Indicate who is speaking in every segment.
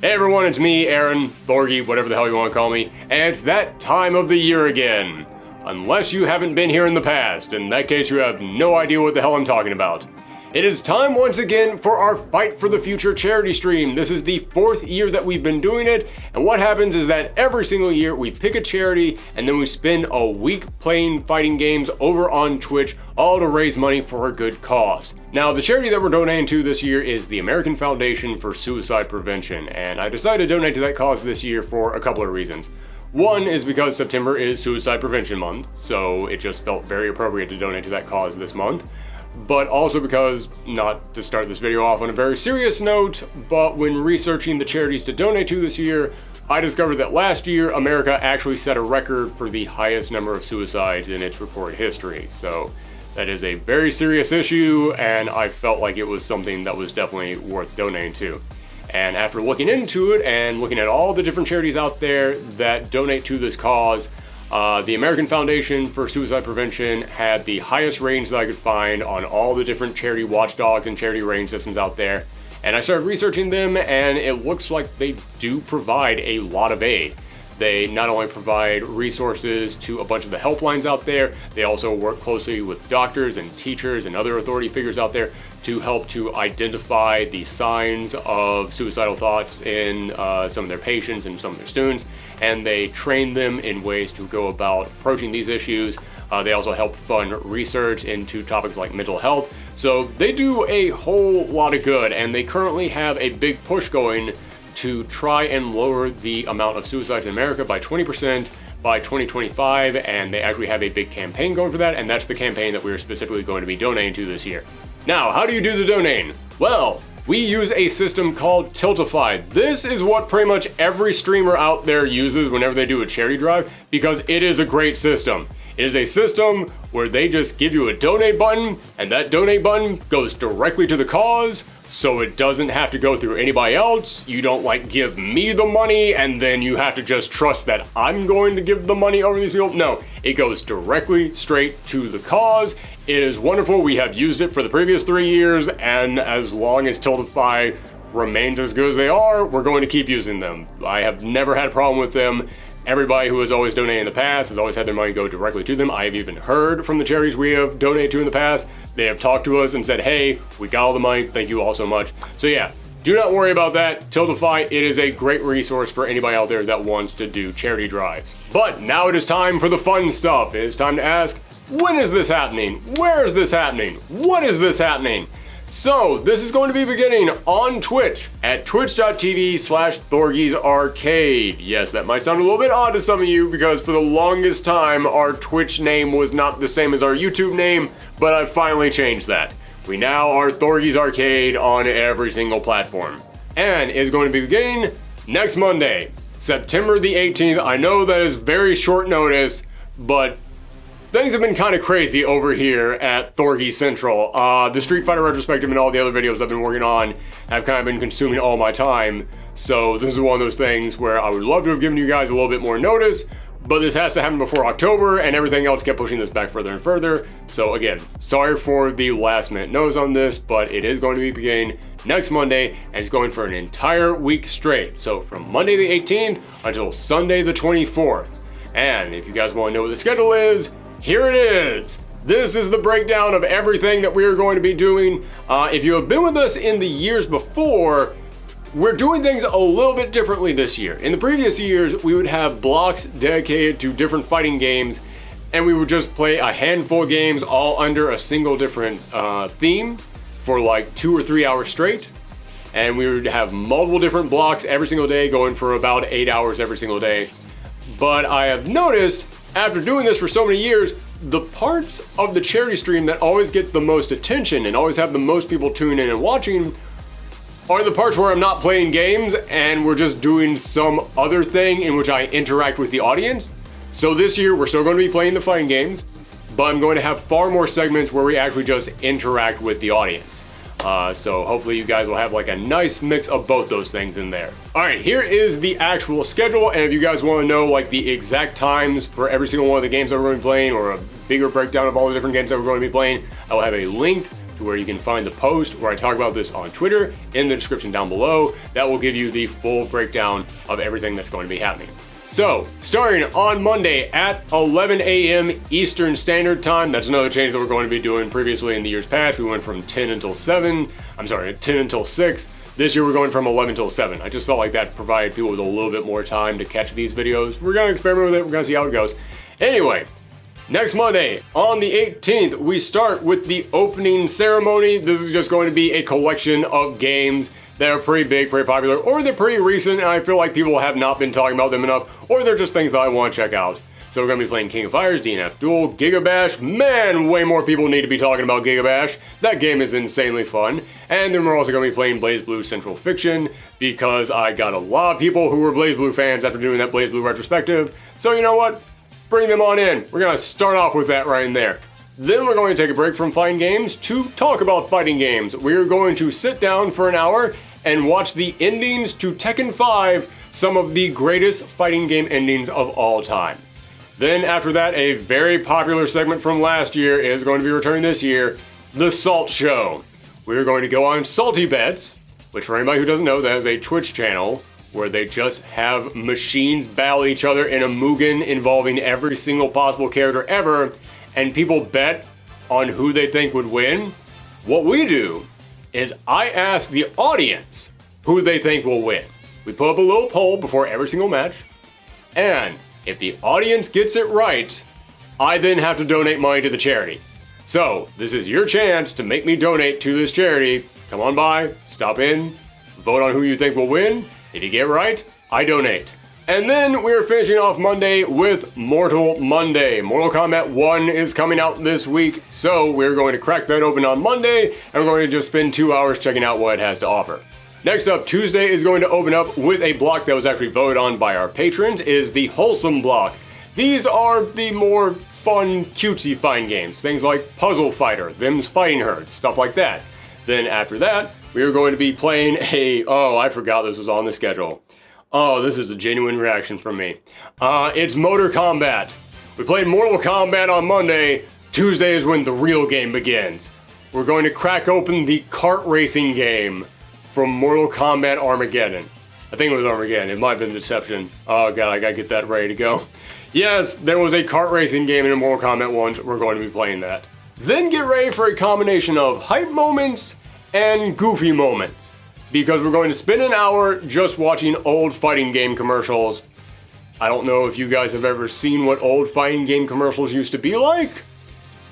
Speaker 1: Hey everyone, it's me, Aaron, Thorgy, whatever the hell you want to call me, and it's that time of the year again. Unless you haven't been here in the past, in that case you have no idea what the hell I'm talking about. It is time once again for our Fight for the Future charity stream. This is the 4th year that we've been doing it, and what happens is that every single year we pick a charity and then we spend a week playing fighting games over on Twitch, all to raise money for a good cause. Now, the charity that we're donating to this year is the American Foundation for Suicide Prevention, and I decided to donate to that cause this year for a couple of reasons. One is because September is Suicide Prevention Month, so it just felt very appropriate to donate to that cause this month. But also because, not to start this video off on a very serious note, but when researching the charities to donate to this year, I discovered that last year America actually set a record for the highest number of suicides in its recorded history. So that is a very serious issue, and I felt like it was something that was definitely worth donating to. And after looking into it and looking at all the different charities out there that donate to this cause, the American Foundation for Suicide Prevention had the highest range that I could find on all the different charity watchdogs and charity rating systems out there. And I started researching them, and it looks like they do provide a lot of aid. They not only provide resources to a bunch of the helplines out there, they also work closely with doctors and teachers and other authority figures out there to help to identify the signs of suicidal thoughts in some of their patients and some of their students, and they train them in ways to go about approaching these issues. They also help fund research into topics like mental health. So they do a whole lot of good, and they currently have a big push going to try and lower the amount of suicides in America by 20% by 2025, and they actually have a big campaign going for that, and that's the campaign that we're specifically going to be donating to this year. Now, how do you do the donating? Well, we use a system called Tiltify. This is what pretty much every streamer out there uses whenever they do a charity drive, because it is a great system. It is a system where they just give you a donate button, and that donate button goes directly to the cause, so it doesn't have to go through anybody else. You don't like give me the money and then you have to just trust that I'm going to give the money over these people. No, it goes directly straight to the cause. It is wonderful. We have used it for the previous 3 years, and as long as Tiltify remains as good as they are, we're going to keep using them. I have never had a problem with them. Everybody who has always donated in the past has always had their money go directly to them. I have even heard from the charities we have donated to in the past. They have talked to us and said, hey, we got all the money, thank you all so much. So yeah, do not worry about that. Tiltify, it is a great resource for anybody out there that wants to do charity drives. But now it is time for the fun stuff. It is time to ask, when is this happening? Where is this happening? What is this happening? So, this is going to be beginning on Twitch at twitch.tv/Thorgy'sArcade. Yes, that might sound a little bit odd to some of you because for the longest time, our Twitch name was not the same as our YouTube name, but I've finally changed that. We now are Thorgy's Arcade on every single platform. And it is going to be beginning next Monday, September the 18th. I know that is very short notice, but things have been kind of crazy over here at Thorgy Central. The Street Fighter retrospective and all the other videos I've been working on have kind of been consuming all my time. So this is one of those things where I would love to have given you guys a little bit more notice, but this has to happen before October, and everything else kept pushing this back further and further. So again, sorry for the last minute notice on this, but it is going to be beginning next Monday, and it's going for an entire week straight. So from Monday the 18th until Sunday the 24th. And if you guys want to know what the schedule is, here it is. This is the breakdown of everything that we are going to be doing. If you have been with us in the years before, we're doing things a little bit differently this year. In the previous years, we would have blocks dedicated to different fighting games, and we would just play a handful of games all under a single different theme for like 2 or 3 hours straight. And we would have multiple different blocks every single day, going for about 8 hours every single day. But I have noticed, after doing this for so many years, the parts of the charity stream that always get the most attention and always have the most people tuning in and watching are the parts where I'm not playing games and we're just doing some other thing in which I interact with the audience. So this year we're still going to be playing the fighting games, but I'm going to have far more segments where we actually just interact with the audience. So hopefully you guys will have like a nice mix of both those things in there. All right, here is the actual schedule. And if you guys want to know like the exact times for every single one of the games that we're going to be playing, or a bigger breakdown of all the different games that we're going to be playing, I will have a link to to where you can find the post where I talk about this on Twitter in the description down below. That will give you the full breakdown of everything that's going to be happening. So, starting on Monday at 11 a.m. Eastern Standard Time, that's another change that we're going to be doing. Previously in the years past, we went from 10 until 6. This year we're going from 11 till 7. I just felt like that provided people with a little bit more time to catch these videos. We're going to experiment with it, we're going to see how it goes. Anyway, next Monday, on the 18th, we start with the opening ceremony. This is just going to be a collection of games that are pretty big, pretty popular, or they're pretty recent, and I feel like people have not been talking about them enough, or they're just things that I want to check out. So we're going to be playing King of Fighters, DNF Duel, Gigabash. Man, way more people need to be talking about Gigabash. That game is insanely fun. And then we're also going to be playing BlazBlue Central Fiction, because I got a lot of people who were BlazBlue fans after doing that BlazBlue retrospective. So you know what? Bring them on in. We're going to start off with that right in there. Then we're going to take a break from fighting games to talk about fighting games. We're going to sit down for an hour and watch the endings to Tekken 5, some of the greatest fighting game endings of all time. Then after that, a very popular segment from last year is going to be returning this year, The Salt Show. We're going to go on Salty Bets, which for anybody who doesn't know, that is a Twitch channel where they just have machines battle each other in a Mugen involving every single possible character ever, and people bet on who they think would win. What we do is I ask the audience who they think will win. We put up a little poll before every single match, and if the audience gets it right, I then have to donate money to the charity. So, this is your chance to make me donate to this charity. Come on by, stop in, vote on who you think will win. If you get right, I donate. And then we're finishing off Monday with Mortal Monday. Mortal Kombat 1 is coming out this week, so we're going to crack that open on Monday, and we're going to just spend 2 hours checking out what it has to offer. Next up, Tuesday is going to open up with a block that was actually voted on by our patrons. It is the Wholesome block. These are the more fun, cutesy fighting games. Things like Puzzle Fighter, Them's Fighting Herds, stuff like that. Then after that, we are going to be playing I forgot this was on the schedule. Oh, this is a genuine reaction from me. It's Motor Combat. We played Mortal Kombat on Monday. Tuesday is when the real game begins. We're going to crack open the kart racing game from Mortal Kombat Armageddon. I think it was Armageddon. It might have been Deception. Oh god, I gotta get that ready to go. Yes, there was a kart racing game in Mortal Kombat 1. We're going to be playing that. Then get ready for a combination of hype moments and goofy moments, because we're going to spend an hour just watching old fighting game commercials. I don't know if you guys have ever seen what old fighting game commercials used to be like.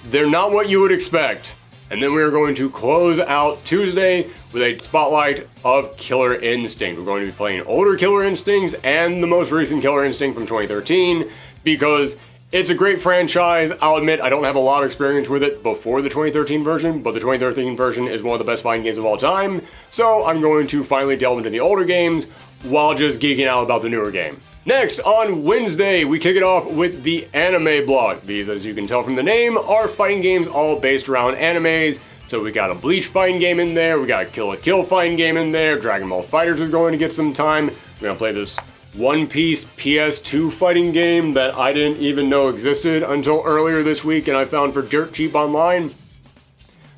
Speaker 1: They're not what you would expect. And then we're going to close out Tuesday with a spotlight of Killer Instinct. We're going to be playing older Killer Instincts and the most recent Killer Instinct from 2013, because it's a great franchise. I'll admit I don't have a lot of experience with it before the 2013 version, but the 2013 version is one of the best fighting games of all time, so I'm going to finally delve into the older games while just geeking out about the newer game. Next, on Wednesday, we kick it off with the anime block. These, as you can tell from the name, are fighting games all based around animes. So we got a Bleach fighting game in there, we got a Kill la Kill fighting game in there, Dragon Ball FighterZ is going to get some time. We're going to play this One Piece PS2 fighting game that I didn't even know existed until earlier this week and I found for dirt cheap online.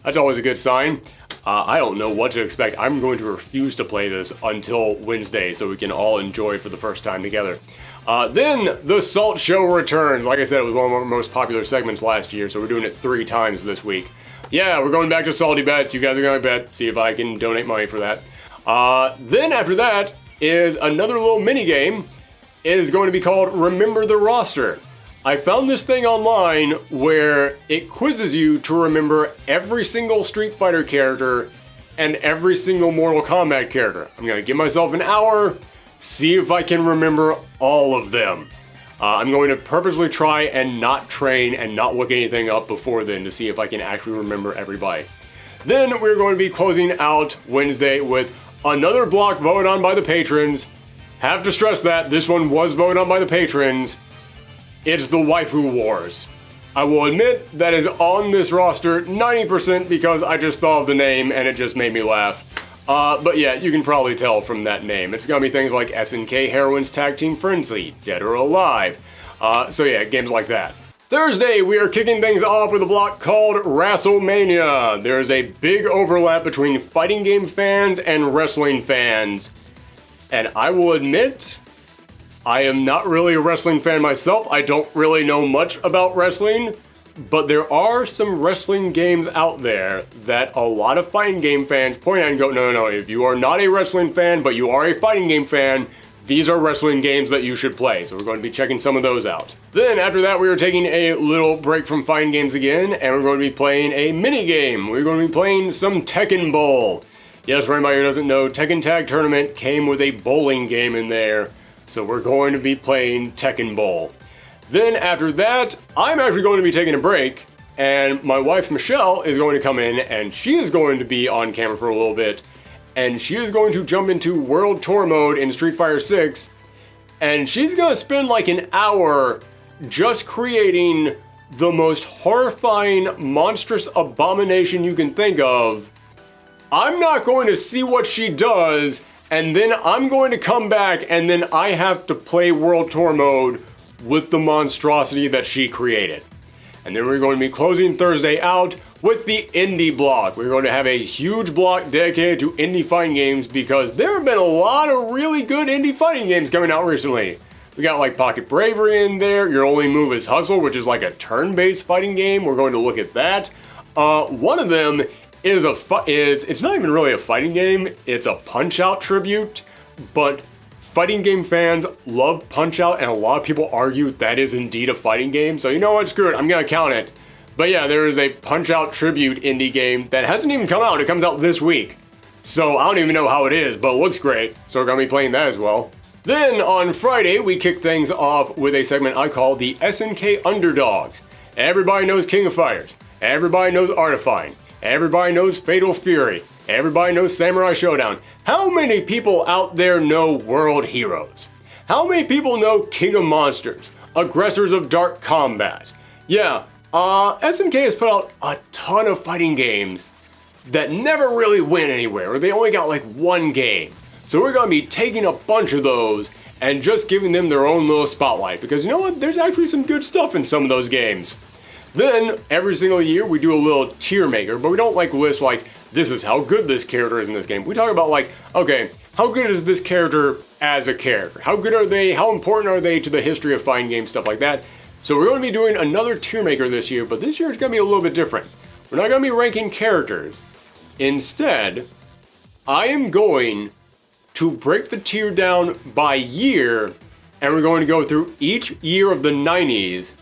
Speaker 1: That's always a good sign. I don't know what to expect. I'm going to refuse to play this until Wednesday so we can all enjoy it for the first time together. Then the Salt Show returns. Like I said, it was one of our most popular segments last year, so we're doing it 3 times this week. Yeah, we're going back to Salty Bets. You guys are going to bet, see if I can donate money for that. Then after that is another little mini game. It is going to be called Remember the Roster. I found this thing online where it quizzes you to remember every single Street Fighter character and every single Mortal Kombat character. I'm going to give myself an hour, see if I can remember all of them. I'm going to purposely try and not train and not look anything up before then to see if I can actually remember everybody. Then we're going to be closing out Wednesday with another block voted on by the patrons. Have to stress that this one was voted on by the patrons. It's the Waifu Wars. I will admit that is on this roster 90% because I just thought of the name and it just made me laugh. But yeah, you can probably tell from that name. It's gonna be things like SNK Heroines Tag Team Frenzy, Dead or Alive. So yeah, games like that. Thursday, we are kicking things off with a block called WrestleMania. There is a big overlap between fighting game fans and wrestling fans. And I will admit, I am not really a wrestling fan myself. I don't really know much about wrestling, but there are some wrestling games out there that a lot of fighting game fans point at and go, no, if you are not a wrestling fan, but you are a fighting game fan, these are wrestling games that you should play. So we're going to be checking some of those out. Then after that, we are taking a little break from fighting games again, and we're going to be playing a mini game. We're going to be playing some Tekken Bowl. Yes, for anybody who doesn't know, Tekken Tag Tournament came with a bowling game in there. So we're going to be playing Tekken Bowl. Then after that, I'm actually going to be taking a break, and my wife Michelle is going to come in, and she is going to be on camera for a little bit, and she is going to jump into World Tour mode in Street Fighter 6, and she's going to spend like an hour just creating the most horrifying, monstrous abomination you can think of. I'm not going to see what she does, and then I'm going to come back, and then I have to play World Tour mode with the monstrosity that she created. And then we're going to be closing Thursday out with the indie block. We're going to have a huge block dedicated to indie fighting games because there have been a lot of really good indie fighting games coming out recently. We got like Pocket Bravery in there, Your Only Move is Hustle, which is like a turn-based fighting game. We're going to look at that. One of them is it's not even really a fighting game, it's a Punch-Out tribute, but fighting game fans love Punch-Out, and a lot of people argue that is indeed a fighting game. So you know what, screw it, I'm gonna count it. But yeah, there is a Punch-Out tribute indie game that hasn't even come out. It comes out this week. So I don't even know how it is, but it looks great. So we're gonna be playing that as well. Then on Friday, we kick things off with a segment I call the SNK Underdogs. Everybody knows King of Fighters. Everybody knows Artifine. Everybody knows Fatal Fury. Everybody knows Samurai Showdown. How many people out there know World Heroes? How many people know King of Monsters? Aggressors of Dark Combat? Yeah, SNK has put out a ton of fighting games that never really went anywhere, or they only got like one game. So we're going to be taking a bunch of those and just giving them their own little spotlight, because you know what, there's actually some good stuff in some of those games. Then, every single year, we do a little tier maker, but we don't like list like, this is how good this character is in this game. We talk about like, okay, how good is this character as a character? How good are they? How important are they to the history of fighting games, stuff like that. So we're going to be doing another tier maker this year, but this year it's going to be a little bit different. We're not going to be ranking characters. Instead, I am going to break the tier down by year, and we're going to go through each year of the 90s,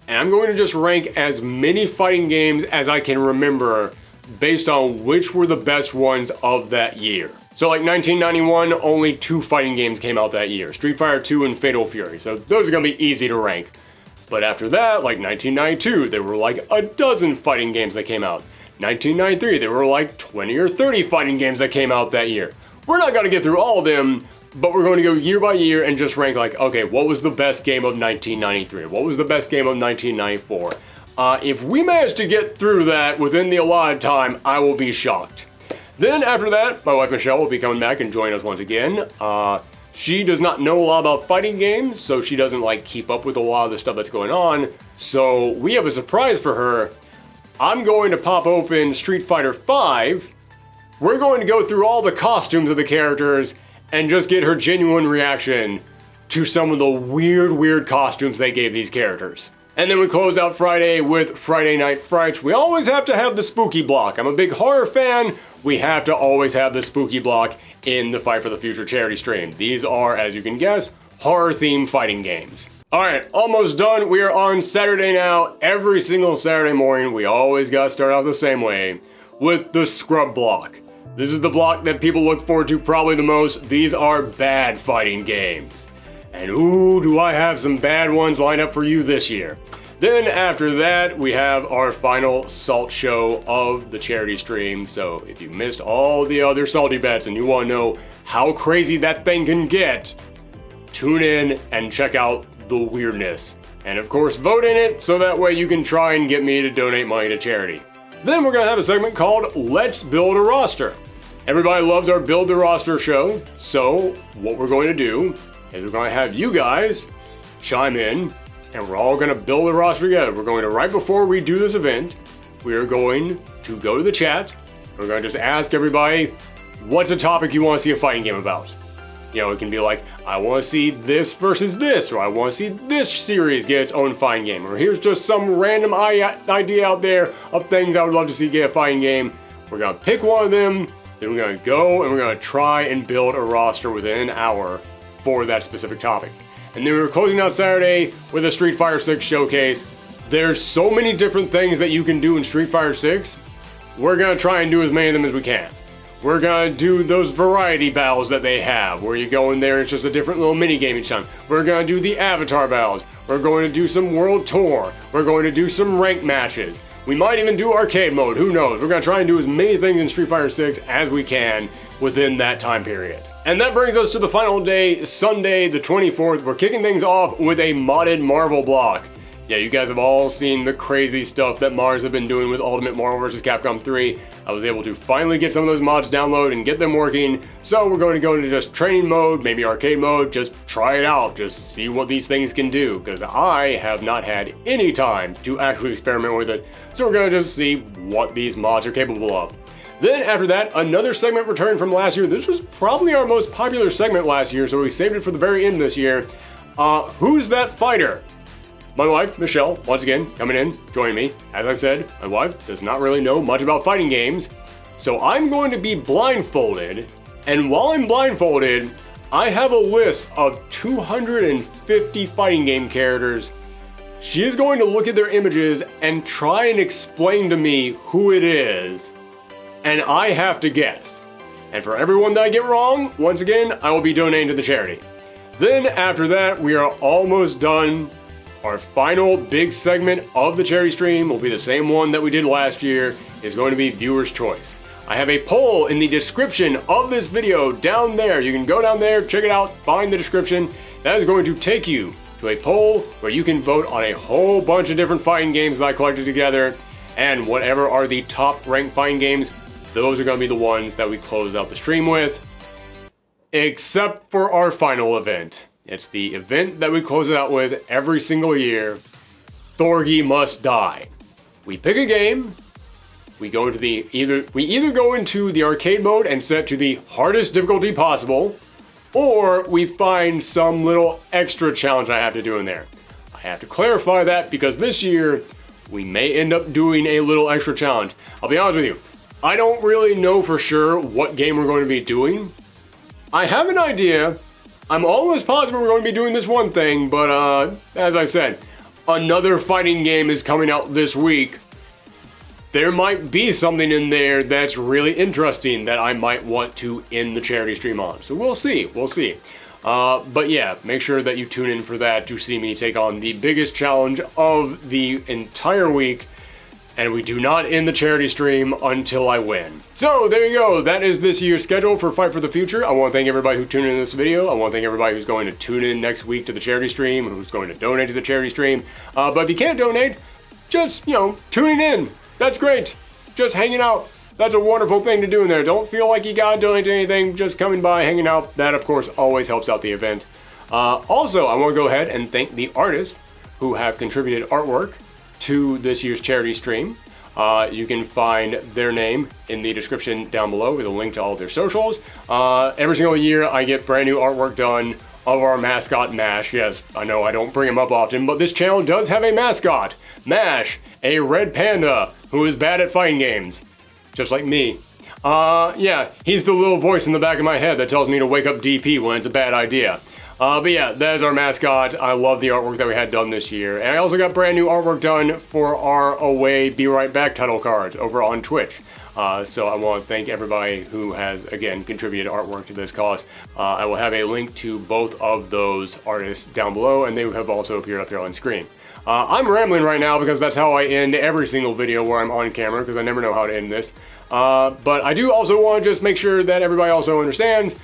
Speaker 1: and I'm going to just rank as many fighting games as I can remember based on which were the best ones of that year. So like 1991, only 2 fighting games came out that year, Street Fighter 2 and Fatal Fury, so those are going to be easy to rank. But after that, like 1992, there were like a dozen fighting games that came out. 1993, there were like 20 or 30 fighting games that came out that year. We're not going to get through all of them, but we're going to go year by year and just rank like, okay, what was the best game of 1993? What was the best game of 1994? If we manage to get through that within the allotted time, I will be shocked. Then after that, my wife Michelle will be coming back and join us once again. She does not know a lot about fighting games, so she doesn't like keep up with a lot of the stuff that's going on. So we have a surprise for her. I'm going to pop open Street Fighter V. We're going to go through all the costumes of the characters and just get her genuine reaction to some of the weird costumes they gave these characters. And then we close out Friday with Friday Night Frights. We always have to have the spooky block. I'm a big horror fan. We have to always have the spooky block in the Fight for the Future charity stream. These are, as you can guess, horror-themed fighting games. Alright, almost done. We are on Saturday now. Every single Saturday morning, we always gotta start out the same way with the scrub block. This is the block that people look forward to probably the most. These are bad fighting games. And ooh, do I have some bad ones lined up for you this year. Then after that, we have our final salt show of the charity stream. So if you missed all the other salty bets and you want to know how crazy that thing can get, tune in and check out the weirdness. And of course, vote in it so that way you can try and get me to donate money to charity. Then we're going to have a segment called Let's Build a Roster. Everybody loves our Build the Roster show, so what we're going to do is we're going to have you guys chime in and we're all gonna build a roster together. We're going to, right before we do this event, we are going to go to the chat. We're gonna just ask everybody, what's a topic you want to see a fighting game about? You know, it can be like, I want to see this versus this, or I want to see this series get its own fighting game, or here's just some random idea out there of things I would love to see get a fighting game. We're gonna pick one of them, then we're gonna go and we're gonna try and build a roster within an hour for that specific topic. And then we're closing out Saturday with a Street Fighter 6 showcase. There's so many different things that you can do in Street Fighter 6. We're gonna try and do as many of them as we can. We're gonna do those variety battles that they have, where you go in there, it's just a different little mini game each time. We're gonna do the avatar battles. We're going to do some world tour. We're going to do some ranked matches. We might even do arcade mode, who knows? We're gonna try and do as many things in Street Fighter 6 as we can within that time period. And that brings us to the final day, Sunday the 24th. We're kicking things off with a modded Marvel block. Yeah, you guys have all seen the crazy stuff that Mars have been doing with Ultimate Marvel vs. Capcom 3. I was able to finally get some of those mods downloaded and get them working. So we're going to go into just training mode, maybe arcade mode, just try it out, just see what these things can do. Because I have not had any time to actually experiment with it. So we're going to just see what these mods are capable of. Then after that, another segment returned from last year. This was probably our most popular segment last year, so we saved it for the very end this year. Who's that fighter? My wife, Michelle, once again, coming in, joining me. As I said, my wife does not really know much about fighting games, so I'm going to be blindfolded, and while I'm blindfolded, I have a list of 250 fighting game characters. She is going to look at their images and try and explain to me who it is, and I have to guess. And for everyone that I get wrong, once again, I will be donating to the charity. Then after that, we are almost done. Our final big segment of the charity stream will be the same one that we did last year. It's going to be viewer's choice. I have a poll in the description of this video down there. You can go down there, check it out, find the description. That is going to take you to a poll where you can vote on a whole bunch of different fighting games that I collected together. And whatever are the top ranked fighting games, those are going to be the ones that we close out the stream with. Except for our final event. It's the event that we close it out with every single year. Thorgy Must Die. We pick a game. We go into we either go into the arcade mode and set to the hardest difficulty possible, or we find some little extra challenge I have to do in there. I have to clarify that because this year we may end up doing a little extra challenge. I'll be honest with you. I don't really know for sure what game we're going to be doing. I have an idea. I'm almost positive we're going to be doing this one thing, but as I said, another fighting game is coming out this week. There might be something in there that's really interesting that I might want to end the charity stream on. So we'll see, but yeah, make sure that you tune in for that to see me take on the biggest challenge of the entire week. And we do not end the charity stream until I win. So there you go. That is this year's schedule for Fight for the Future. I want to thank everybody who tuned in this video. I want to thank everybody who's going to tune in next week to the charity stream, who's going to donate to the charity stream. But if you can't donate, just, tuning in. That's great. Just hanging out. That's a wonderful thing to do in there. Don't feel like you gotta donate to anything. Just coming by, hanging out. That, of course, always helps out the event. Also, I want to go ahead and thank the artists who have contributed artwork to this year's charity stream. You can find their name in the description down below with a link to all of their socials. Every single year I get brand new artwork done of our mascot Mash. Yes, I know I don't bring him up often, but this channel does have a mascot. Mash, a red panda who is bad at fighting games. Just like me. Yeah, he's the little voice in the back of my head that tells me to wake up DP when it's a bad idea. But yeah, that is our mascot. I love the artwork that we had done this year. And I also got brand new artwork done for our Away Be Right Back title cards over on Twitch. So I want to thank everybody who has, again, contributed artwork to this cause. I will have a link to both of those artists down below, and they have also appeared up here on screen. I'm rambling right now because that's how I end every single video where I'm on camera, because I never know how to end this. But I do also want to just make sure that everybody also understands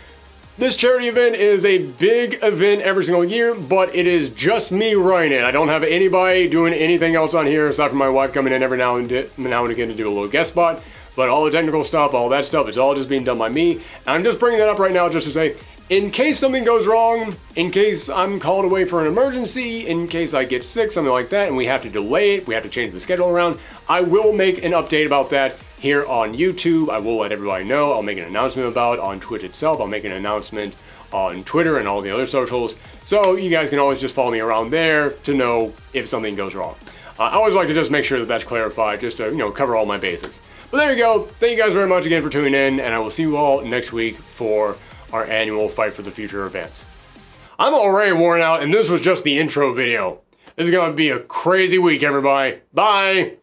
Speaker 1: this charity event is a big event every single year, but it is just me running it. I don't have anybody doing anything else on here aside from my wife coming in every now and again to do a little guest spot. But all the technical stuff, all that stuff, it's all just being done by me. And I'm just bringing that up right now just to say, in case something goes wrong, in case I'm called away for an emergency, in case I get sick, something like that, and we have to delay it, we have to change the schedule around, I will make an update about that here on YouTube. I will let everybody know. I'll make an announcement about it on Twitch itself. I'll make an announcement on Twitter and all the other socials. So you guys can always just follow me around there to know if something goes wrong. I always like to just make sure that that's clarified, just to, cover all my bases. But there you go. Thank you guys very much again for tuning in, and I will see you all next week for our annual Fight for the Future event. I'm already worn out, and this was just the intro video. This is going to be a crazy week, everybody. Bye!